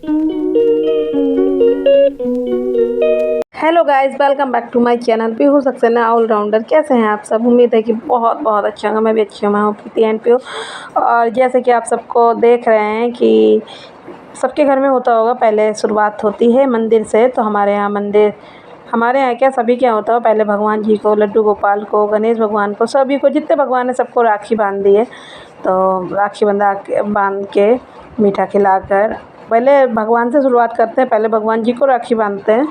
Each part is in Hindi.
Hello guys, welcome back to my channel Pihu Saxena allrounder. कैसे हैं आप सब? उम्मीद है कि बहुत बहुत अच्छा होगा। मैं भी अच्छी हूँ। मैं हूँ प्रीति एंड पीहू। और जैसे कि आप सबको देख रहे हैं कि सबके घर में होता होगा, पहले शुरुआत होती है मंदिर से। तो हमारे यहाँ क्या, सभी क्या होता है, पहले भगवान जी को, लड्डू गोपाल को, गणेश भगवान को, सभी को, जितने भगवान हैं सबको राखी बांध दी है। तो राखी बांध के मीठा खिलाकर पहले भगवान से शुरुआत करते हैं। पहले भगवान जी को राखी बांधते हैं।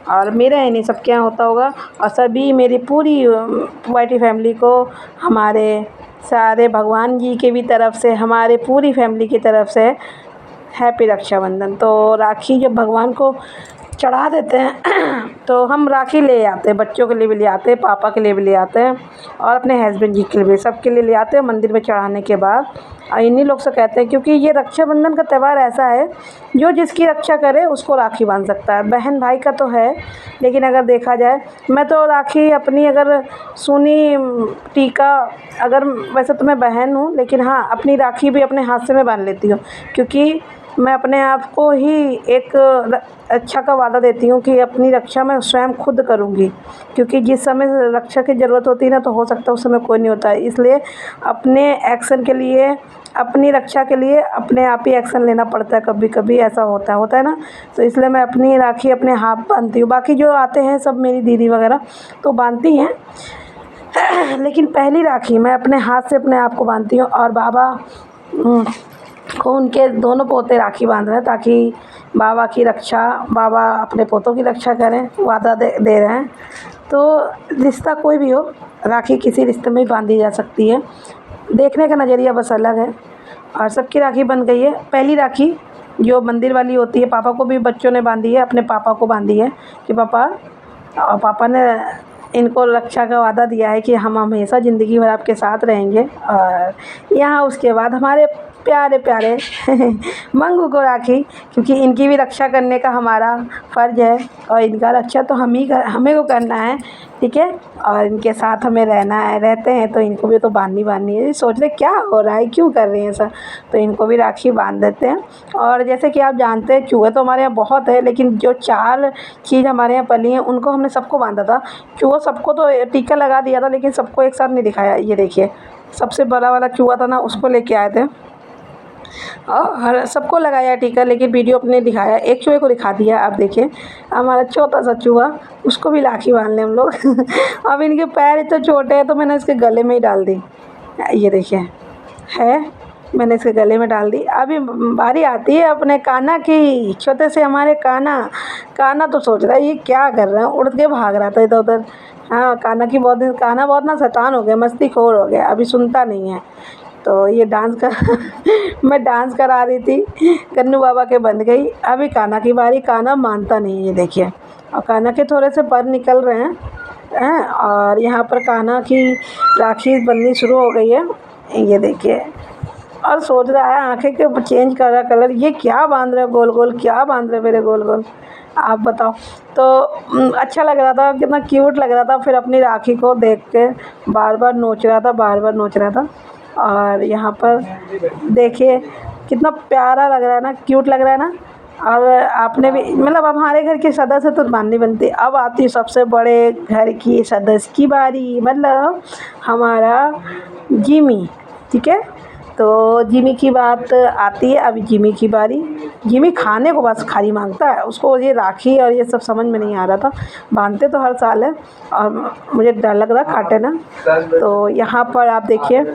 और मेरे यहाँ नहीं, सबके यहाँ होता होगा। और सभी मेरी पूरी वाईटी फैमिली को, हमारे सारे भगवान जी के भी तरफ से, हमारे पूरी फैमिली की तरफ से हैप्पी रक्षाबंधन। तो राखी जब भगवान को चढ़ा देते हैं तो हम राखी ले आते हैं, बच्चों के लिए भी ले आते हैं, पापा के लिए भी ले आते हैं, और अपने हस्बैंड जी के लिए भी, सबके लिए ले आते हैं मंदिर में चढ़ाने के बाद। और इन्हीं लोग से कहते हैं, क्योंकि ये रक्षाबंधन का त्यौहार ऐसा है, जो जिसकी रक्षा करे उसको राखी बांध सकता है। बहन भाई का तो है, लेकिन अगर देखा जाए, मैं तो राखी अपनी, अगर सुनी टीका, अगर वैसे तो मैं बहन हूँ, लेकिन हाँ, अपनी राखी भी अपने हाथ से मैं बांध लेती हूँ। क्योंकि मैं अपने आप को ही एक रक्षा का वादा देती हूँ कि अपनी रक्षा मैं स्वयं खुद करूँगी। क्योंकि जिस समय रक्षा की ज़रूरत होती है ना, तो हो सकता है उस समय कोई नहीं होता है। इसलिए अपने एक्शन के लिए, अपनी रक्षा के लिए अपने आप ही एक्शन लेना पड़ता है। कभी कभी ऐसा होता है ना। तो इसलिए मैं अपनी राखी अपने हाथ बांधती हूँ। बाकी जो आते हैं सब मेरी दीदी वगैरह तो बांधती हैं लेकिन पहली राखी मैं अपने हाथ से अपने आप को बांधती हूँ। और बाबा को, उनके दोनों पोते राखी बांध रहे हैं, ताकि बाबा की रक्षा, बाबा अपने पोतों की रक्षा करें, वादा दे रहे हैं। तो रिश्ता कोई भी हो, राखी किसी रिश्ते में ही बांधी जा सकती है। देखने का नज़रिया बस अलग है। और सबकी राखी बन गई है। पहली राखी जो मंदिर वाली होती है, पापा को भी बच्चों ने बांधी है, अपने पापा को बांधी है कि पापा ने इनको रक्षा का वादा दिया है कि हम हमेशा ज़िंदगी भर आपके साथ रहेंगे। और यहाँ उसके बाद हमारे प्यारे प्यारे मंगू को राखी, क्योंकि इनकी भी रक्षा करने का हमारा फ़र्ज़ है, और इनका रक्षा तो हमें को करना है, ठीक है। और इनके साथ हमें रहना है, रहते हैं, तो इनको भी तो बांधनी है। सोच रहे क्या हो रहा है, क्यों कर रहे हैं ऐसा, तो इनको भी राखी बांध देते हैं। और जैसे कि आप जानते हैं, चूहे तो हमारे यहाँ बहुत है, लेकिन जो 4 चीज़ हमारे यहाँ पली हैं, उनको हमने सबको बांधा था। चूहा सबको तो टीका लगा दिया था, लेकिन सबको एक साथ नहीं दिखाया। ये देखिए, सबसे बड़ा वाला चूहा था ना, उसको लेके आए थे और सबको लगाया टीका, लेकिन वीडियो अपने दिखाया, एक चूहे को दिखा दिया। आप देखिए, हमारा छोटा सा चूहा, उसको भी राखी बांध लें हम लोग अब इनके पैर इतने छोटे हैं, तो मैंने इसके गले में ही डाल दी। ये देखिए, है, मैंने इसके गले में डाल दी। अभी बारी आती है अपने कान्हा की। छोटे से हमारे कान्हा तो सोच रहा है ये क्या कर रहा है, उड़ के भाग रहा था इधर उधर। हाँ, कान्हा बहुत ना शैतान हो गया, मस्तीखोर हो गया, अभी सुनता नहीं है। तो ये डांस कर मैं डांस करा रही थी, कन्नू बाबा के बंध गई। अभी कान्हा की बारी, कान्हा मानता नहीं है, ये देखिए। और कान्हा के थोड़े से पर निकल रहे हैं और यहाँ पर कान्हा की राखी बननी शुरू हो गई है, ये देखिए। और सोच रहा है आंखें के चेंज कर रहा कलर, ये क्या बांध रहे हो गोल गोल, क्या बांध रहे हो मेरे गोल गोल, आप बताओ। तो अच्छा लग रहा था, कितना क्यूट लग रहा था। फिर अपनी राखी को देख के बार बार नोच रहा था। और यहाँ पर देखिए कितना प्यारा लग रहा है ना, क्यूट लग रहा है ना। और आपने भी, मतलब अब हमारे घर के सदस्य तो बांधनी बनती। अब आती है सबसे बड़े घर की सदस्य की बारी, मतलब हमारा जिमी, ठीक है। तो जिमी की बात आती है, अभी जिमी की बारी। जिमी खाने को बस खाली मांगता है, उसको ये राखी और ये सब समझ में नहीं आ रहा था। बांधते तो हर साल है, और मुझे डर लग रहा काटे ना। तो यहाँ पर आप देखिए,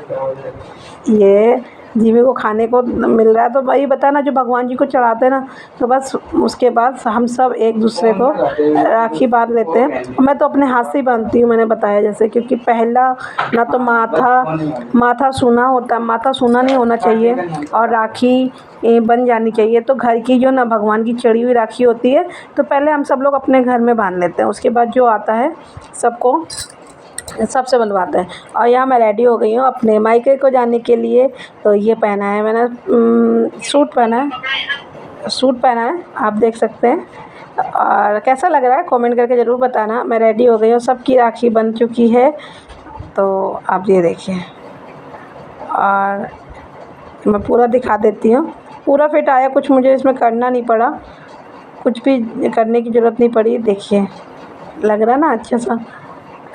ये जिमी को खाने को मिल रहा है। तो भाई बताना, जो भगवान जी को चढ़ाते हैं ना, तो बस उसके बाद हम सब एक दूसरे को राखी बांध लेते हैं। मैं तो अपने हाथ से ही बांधती हूँ, मैंने बताया जैसे, क्योंकि पहला ना तो माथा सूना होता, माथा सूना नहीं होना चाहिए, और राखी बन जानी चाहिए। तो घर की जो ना भगवान की चढ़ी हुई राखी होती है, तो पहले हम सब लोग अपने घर में बांध लेते हैं, उसके बाद जो आता है सबको सबसे बनवाते हैं। और यहाँ मैं रेडी हो गई हूँ अपने मायके को जाने के लिए। तो ये पहना है मैंने, सूट पहना है, आप देख सकते हैं। और कैसा लग रहा है कमेंट करके ज़रूर बताना। मैं रेडी हो गई हूँ, सबकी राखी बन चुकी है। तो आप ये देखिए, और मैं पूरा दिखा देती हूँ। पूरा फिट आया, कुछ मुझे इसमें करना नहीं पड़ा, कुछ भी करने की ज़रूरत नहीं पड़ी। देखिए लग रहा है ना अच्छा सा।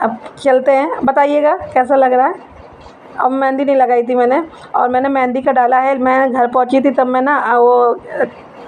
अब चलते हैं, बताइएगा कैसा लग रहा है। अब मेहंदी नहीं लगाई थी मैंने, और मैंने मेहंदी का डाला है। मैं घर पहुंची थी तब मैं ना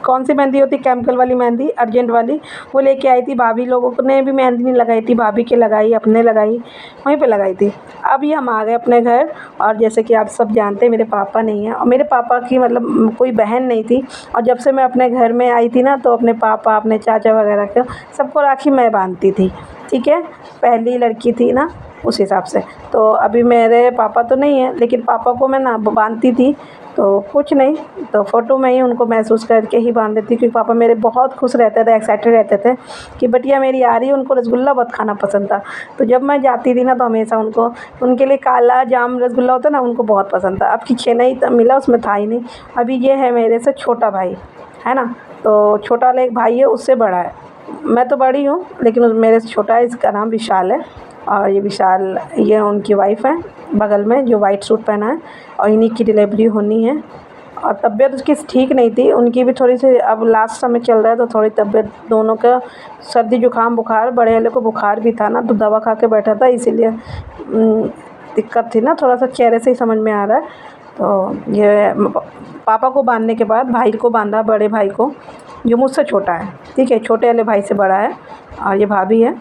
कौन सी मेहंदी होती, केमिकल वाली मेहंदी, अर्जेंट वाली, वो लेके आई थी। भाभी लोगों ने भी मेहंदी नहीं लगाई थी, भाभी के लगाई, अपने लगाई, वहीं पे लगाई थी। अभी हम आ गए अपने घर, और जैसे कि आप सब जानते हैं मेरे पापा नहीं हैं, और मेरे पापा की मतलब कोई बहन नहीं थी। और जब से मैं अपने घर में आई थी ना, तो अपने पापा, अपने चाचा वगैरह को सबको राखी मैं बांधती थी। ठीक है, पहली लड़की थी ना, उस हिसाब से। तो अभी मेरे पापा तो नहीं है, लेकिन पापा को मैं ना बांधती थी, तो कुछ नहीं, तो फ़ोटो में ही उनको महसूस करके ही बांध देती, क्योंकि पापा मेरे बहुत खुश रहते थे, एक्साइटेड रहते थे कि बिटिया मेरी आ रही है। उनको रसगुल्ला बहुत खाना पसंद था, तो जब मैं जाती थी ना, तो हमेशा उनको, उनके लिए काला जाम रसगुल्ला होता ना, उनको बहुत पसंद था। अब की छेना ही मिला, उसमें था ही नहीं। अभी ये है मेरे से छोटा भाई, है ना, तो छोटा वाला एक भाई है, उससे बड़ा है। मैं तो बड़ी हूँ, लेकिन मेरे से छोटा है, इसका नाम विशाल है। और ये विशाल, ये उनकी वाइफ़ है बगल में, जो वाइट सूट पहना है, और इन्हीं की डिलीवरी होनी है। और तबीयत उसकी ठीक नहीं थी, उनकी भी थोड़ी सी, अब लास्ट समय चल रहा है, तो थोड़ी तबीयत दोनों का, सर्दी जुकाम बुखार, बड़े वाले को बुखार भी था ना, तो दवा खा के बैठा था, इसीलिए दिक्कत थी ना, थोड़ा सा चेहरे से ही समझ में आ रहा है। तो ये पापा को बांधने के बाद भाई को बांधा, बड़े भाई को, जो मुझसे छोटा है। ठीक है, छोटे वाले भाई से बड़ा है। और ये भाभी है,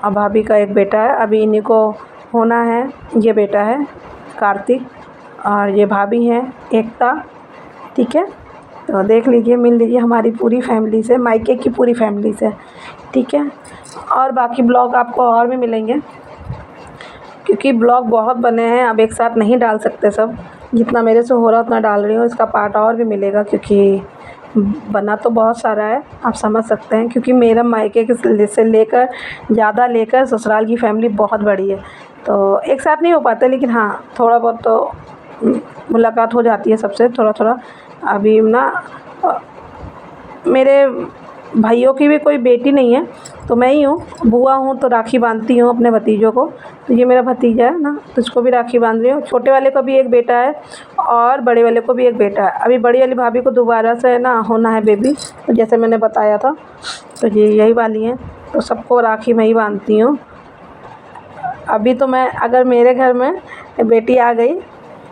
और भाभी का एक बेटा है, अभी इन्हीं को होना है। ये बेटा है कार्तिक, और ये भाभी हैं एकता। ठीक है, तो देख लीजिए, मिल लीजिए हमारी पूरी फैमिली से, मायके की पूरी फैमिली से। ठीक है, और बाकी ब्लॉग आपको और भी मिलेंगे, क्योंकि ब्लॉग बहुत बने हैं, अब एक साथ नहीं डाल सकते सब। जितना मेरे से हो रहा है उतना डाल रही हूँ, इसका पार्ट और भी मिलेगा, क्योंकि बना तो बहुत सारा है, आप समझ सकते हैं। क्योंकि मेरा मायके के से लेकर, ज़्यादा लेकर ससुराल की फैमिली बहुत बड़ी है, तो एक साथ नहीं हो पाते, लेकिन हाँ थोड़ा बहुत तो मुलाकात हो जाती है सबसे, थोड़ा थोड़ा। अभी ना मेरे भाइयों की भी कोई बेटी नहीं है, तो मैं ही हूँ, बुआ हूँ, तो राखी बांधती हूँ अपने भतीजों को। तो ये मेरा भतीजा है ना, तो इसको भी राखी बांध रही हूँ। छोटे वाले को भी एक बेटा है, और बड़े वाले को भी एक बेटा है। अभी बड़ी वाली भाभी को दोबारा से ना होना है बेबी, तो जैसे मैंने बताया था, तो ये यही वाली हैं। तो सबको राखी मैं ही बांधती हूँ। अभी तो मैं, अगर मेरे घर में बेटी आ गई,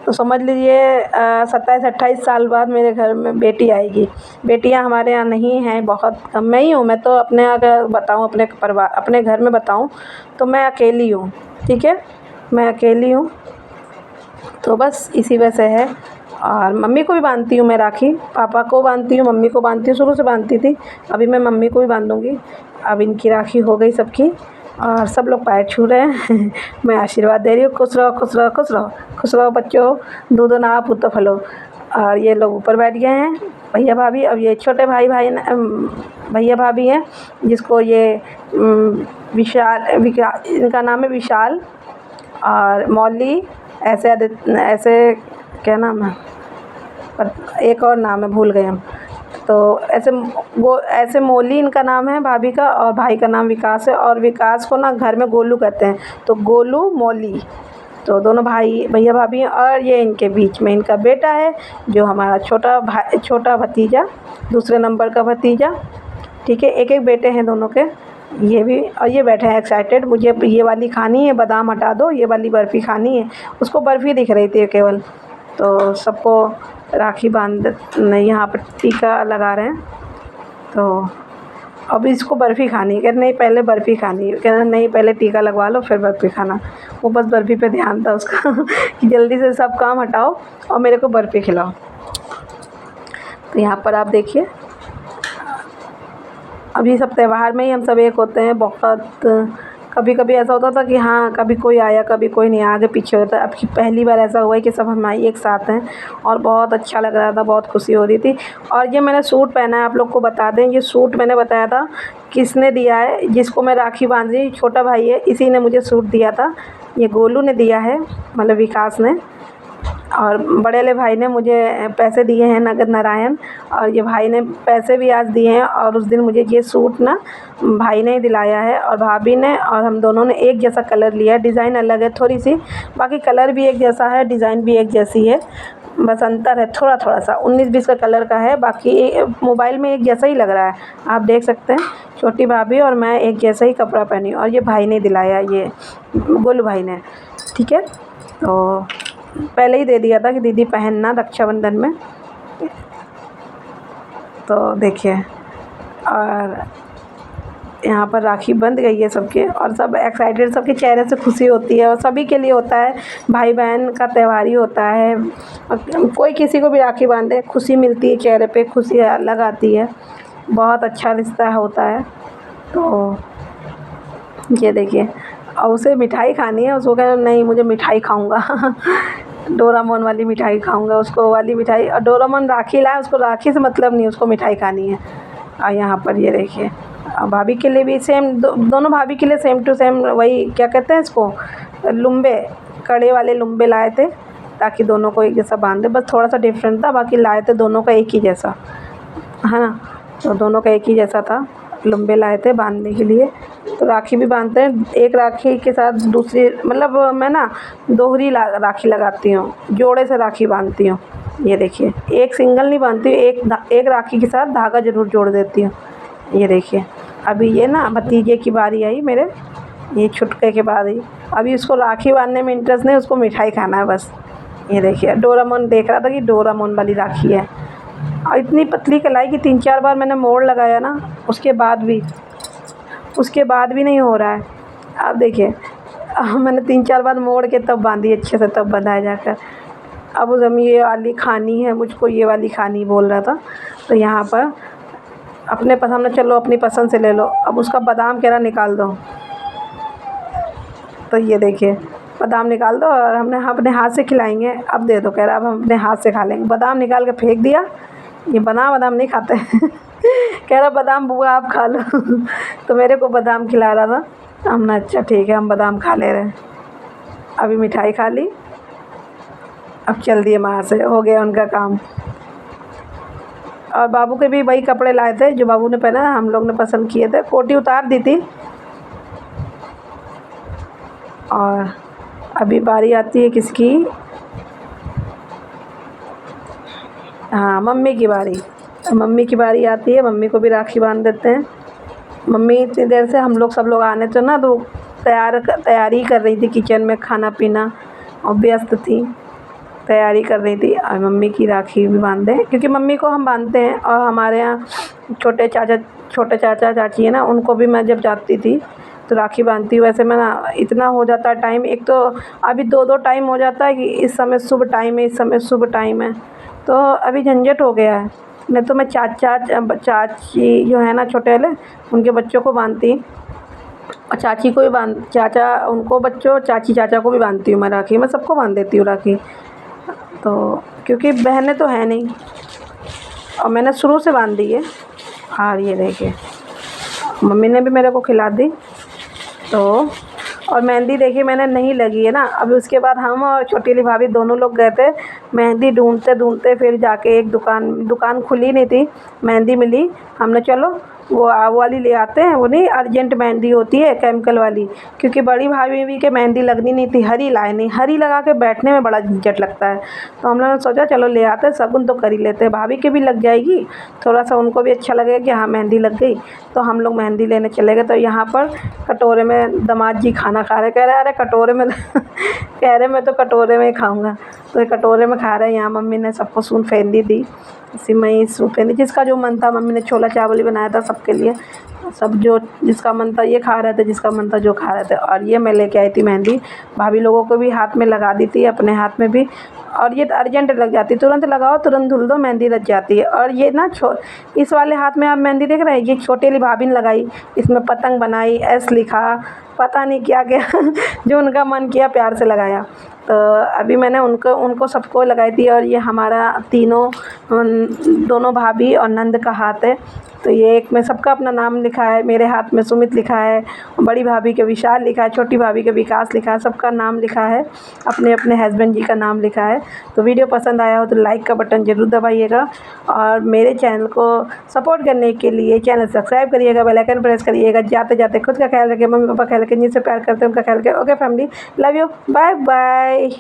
तो समझ लीजिए 27-28 साल बाद मेरे घर में बेटी आएगी। बेटियां हमारे यहाँ नहीं हैं, बहुत कम। मैं ही हूँ, मैं तो अपने, अगर बताऊँ अपने परिवार, अपने घर में बताऊँ, तो मैं अकेली हूँ। ठीक है, मैं अकेली हूँ, तो बस इसी वजह से है। और मम्मी को भी बांधती हूँ मैं राखी, पापा को बांधती हूँ, मम्मी को बांधती हूँ, शुरू से बांधती थी। अभी मैं मम्मी को भी बांधूँगी। अब इनकी राखी हो गई सबकी, और सब लोग पैर छू रहे हैं मैं आशीर्वाद दे रही हूँ, खुश रहो, खुश रहो, खुश रहो, खुश रहो बच्चों, दूधो नहा पुत्र फलो। और ये लोग ऊपर बैठ गए हैं, भैया भाभी। अब ये छोटे भैया भाभी हैं, जिसको ये इनका नाम है विशाल, और मौली, ऐसे क्या नाम है, पर एक और नाम है, भूल गए हम। तो ऐसे मौली इनका नाम है भाभी का, और भाई का नाम विकास है। और विकास को ना घर में गोलू कहते हैं, तो गोलू मौली, तो दोनों भाई भैया भाभी हैं। और ये इनके बीच में इनका बेटा है, जो हमारा छोटा भतीजा, दूसरे नंबर का भतीजा। ठीक है, एक एक बेटे हैं दोनों के, ये भी। और ये बैठे हैं एक्साइटेड, मुझे ये वाली खानी है, बादाम हटा दो, ये वाली बर्फ़ी खानी है। उसको बर्फ़ी दिख रही थी केवल। तो सबको राखी बांध, यहाँ पर टीका लगा रहे हैं। तो अब इसको बर्फ़ी खानी है, कहते नहीं पहले बर्फ़ी खानी है, कहना नहीं पहले टीका लगवा लो फिर बर्फ़ी खाना। वो बस बर्फ़ी पे ध्यान था उसका कि जल्दी से सब काम हटाओ और मेरे को बर्फ़ी खिलाओ। तो यहाँ पर आप देखिए, अभी सब त्यौहार में ही हम सब एक होते हैं। बहुत कभी कभी ऐसा होता था कि हाँ कभी कोई आया कभी कोई नहीं, आगे पीछे होता है। अब की पहली बार ऐसा हुआ है कि सब हम एक साथ हैं, और बहुत अच्छा लग रहा था, बहुत खुशी हो रही थी। और ये मैंने सूट पहना है, आप लोग को बता दें, ये सूट मैंने बताया था किसने दिया है, जिसको मैं राखी बांध रही, छोटा भाई है, इसी ने मुझे सूट दिया था। ये गोलू ने दिया है, मतलब विकास ने। और बड़े वाले भाई ने मुझे पैसे दिए हैं, नगद नारायण। और ये भाई ने पैसे भी आज दिए हैं, और उस दिन मुझे ये सूट ना भाई ने ही दिलाया है, और भाभी ने, और हम दोनों ने एक जैसा कलर लिया है। डिज़ाइन अलग है थोड़ी सी, बाकी कलर भी एक जैसा है, डिज़ाइन भी एक जैसी है। बस अंतर है थोड़ा थोड़ा सा 19-20 का कलर का है, बाकी मोबाइल में एक जैसा ही लग रहा है। आप देख सकते हैं छोटी भाभी और मैं एक जैसा ही कपड़ा पहनी और ये भाई ने दिलाया, ये गोलू भाई ने, ठीक है। तो पहले ही दे दिया था कि दीदी पहनना रक्षाबंधन में। तो देखिए, और यहाँ पर राखी बंध गई है सबके, और सब एक्साइटेड, सबके चेहरे से खुशी होती है, और सभी के लिए होता है, भाई बहन का त्यौहार ही होता है। कोई किसी को भी राखी बांधे खुशी मिलती है, चेहरे पे खुशी अलग आती है, बहुत अच्छा रिश्ता होता है। तो ये देखिए, और उसे मिठाई खानी है, उसको कह नहीं मुझे मिठाई खाऊंगा डोरामोन वाली मिठाई खाऊंगा, उसको वाली मिठाई, और डोरामोन राखी लाए, उसको राखी से मतलब नहीं, उसको मिठाई खानी है। और यहाँ पर ये देखिए, भाभी के लिए भी सेम, दोनों भाभी के लिए सेम टू सेम वही क्या कहते हैं इसको, लुम्बे, कड़े वाले लुम्बे लाए थे, ताकि दोनों को एक जैसा बांध दे। बस थोड़ा सा डिफरेंट था, बाकी लाए थे दोनों का एक ही जैसा, है ना। तो दोनों का एक ही जैसा था, लुम्बे लाए थे बांधने के लिए। तो राखी भी बांधते हैं, एक राखी के साथ दूसरी, मतलब मैं ना दोहरी राखी लगाती हूँ, जोड़े से राखी बांधती हूँ। ये देखिए, एक सिंगल नहीं बांधती हूँ, एक राखी के साथ धागा ज़रूर जोड़ देती हूँ। ये देखिए, अभी ये ना भतीजे की बारी आई मेरे, ये छुटके के बाद ही, अभी उसको राखी बांधने में इंटरेस्ट नहीं, उसको मिठाई खाना है बस। ये देखिए, डोरामोन देख रहा था कि डोरामोन वाली राखी है, और इतनी पतली कलाई कि 3-4 बार मैंने मोड़ लगाया ना, उसके बाद भी नहीं हो रहा है। अब देखिए, मैंने 3-4 बार मोड़ के तब बांधी अच्छे से, तब बंधाया जाकर। अब उस हमें ये वाली खानी है, मुझको ये वाली खानी बोल रहा था। तो यहाँ पर अपने पसंद में, चलो अपनी पसंद से ले लो। अब उसका बादाम कह रहा निकाल दो, तो ये देखिए बादाम निकाल दो, और हमने अपने हाथ से खिलाएंगे, अब दे दो, कह रहा अब हम अपने हाथ से खा लेंगे। बादाम निकाल के फेंक दिया, ये बादाम नहीं खाते कह रहा बादाम बुआ आप खा लो तो मेरे को बादाम खिला रहा था, हमने अच्छा ठीक है हम बादाम खा ले रहे हैं। अभी मिठाई खा ली, अब चल दिए वहाँ से, हो गया उनका काम। और बाबू के भी वही कपड़े लाए थे जो बाबू ने पहना, हम लोग ने पसंद किए थे, कोटी उतार दी थी। और अभी बारी आती है किसकी, हाँ मम्मी की बारी। मम्मी की बारी आती है, मम्मी को भी राखी बांध देते हैं। मम्मी इतनी देर से हम लोग सब लोग आने थे ना, तो तैयारी कर रही थी किचन में, खाना पीना, और व्यस्त थी, तैयारी कर रही थी। और मम्मी की राखी भी बांधे, क्योंकि मम्मी को हम बांधते हैं, और हमारे यहाँ छोटे चाचा चाची है ना, उनको भी मैं जब जाती थी तो राखी बांधती हूँ। वैसे मैं ना इतना हो जाता है टाइम, एक तो अभी 2-2 टाइम हो जाता है कि इस समय शुभ टाइम है, इस समय शुभ टाइम है, तो अभी झंझट हो गया है। नहीं तो मैं चाची जो है ना छोटे वाले, उनके बच्चों को बांधती, और चाची को भी चाचा उनको बच्चों, चाची चाचा को भी बांधती हूँ मैं राखी, मैं सबको बांध देती हूँ राखी। तो क्योंकि बहनें तो है नहीं, और मैंने शुरू से बांध दी है। और ये देखिए, मम्मी ने भी मेरे को खिला दी। तो और मेहंदी देखिए मैंने नहीं लगी है ना, अभी उसके बाद हम और छोटी वाली भाभी दोनों लोग गए थे मेहंदी ढूंढते, फिर जाके एक दुकान खुली नहीं थी, मेहंदी मिली, हमने चलो वो वाली ले आते हैं, वो नहीं अर्जेंट मेहंदी होती है केमिकल वाली, क्योंकि बड़ी भाभी भी के मेहंदी लगनी नहीं थी, हरी लाए नहीं, हरी लगा के बैठने में बड़ा झंझट लगता है। तो हम लोगों ने सोचा चलो ले आते हैं, शगुन तो कर ही लेते हैं, भाभी के भी लग जाएगी, थोड़ा सा उनको भी अच्छा लगेगा कि हाँ मेहंदी लग गई। तो हम लोग मेहंदी लेने चले गए। तो यहाँ पर कटोरे में दामाद जी खाना खा रहे, कह रहे अरे कटोरे में कह रहे मैं तो कटोरे में ही खाऊँगा, तो ये कटोरे में खा रहे हैं। यहाँ मम्मी ने सबको सून फेंदी दी, सिमई सूप फेंदी, जिसका जो मन था। मम्मी ने छोला चावल ही बनाया था सबके लिए, सब जो जिसका मन था ये खा रहे थे, जिसका मन था जो खा रहे थे। और ये मैं लेके आई थी मेहंदी, भाभी लोगों को भी हाथ में लगा दी थी, अपने हाथ में भी। और ये अर्जेंट लग जाती, तुरंत लगाओ तुरंत धुल दो, मेहंदी लग जाती है। और ये ना इस वाले हाथ में आप मेहंदी देख रहे हैं, ये छोटी वाली भाभी ने लगाई, इसमें पतंग बनाई, एस लिखा, पता नहीं क्या क्या जो उनका मन किया प्यार से लगाया। तो अभी मैंने उनको सबको लगाई थी। और ये हमारा दोनों भाभी और नंद का हाथ है, तो ये एक में सबका अपना नाम लिखा है, मेरे हाथ में सुमित लिखा है, बड़ी भाभी के विशाल लिखा है, छोटी भाभी के विकास लिखा है, सबका नाम लिखा है, अपने अपने हस्बैंड जी का नाम लिखा है। तो वीडियो पसंद आया हो तो लाइक का बटन ज़रूर दबाइएगा, और मेरे चैनल को सपोर्ट करने के लिए चैनल सब्सक्राइब करिएगा, बेल आइकन प्रेस करिएगा। जाते जाते खुद का ख्याल रखें, मम्मी पापा ख्याल रखें, जिनसे प्यार करते हैं उनका ख्याल रखें। Okay family, love you, bye bye.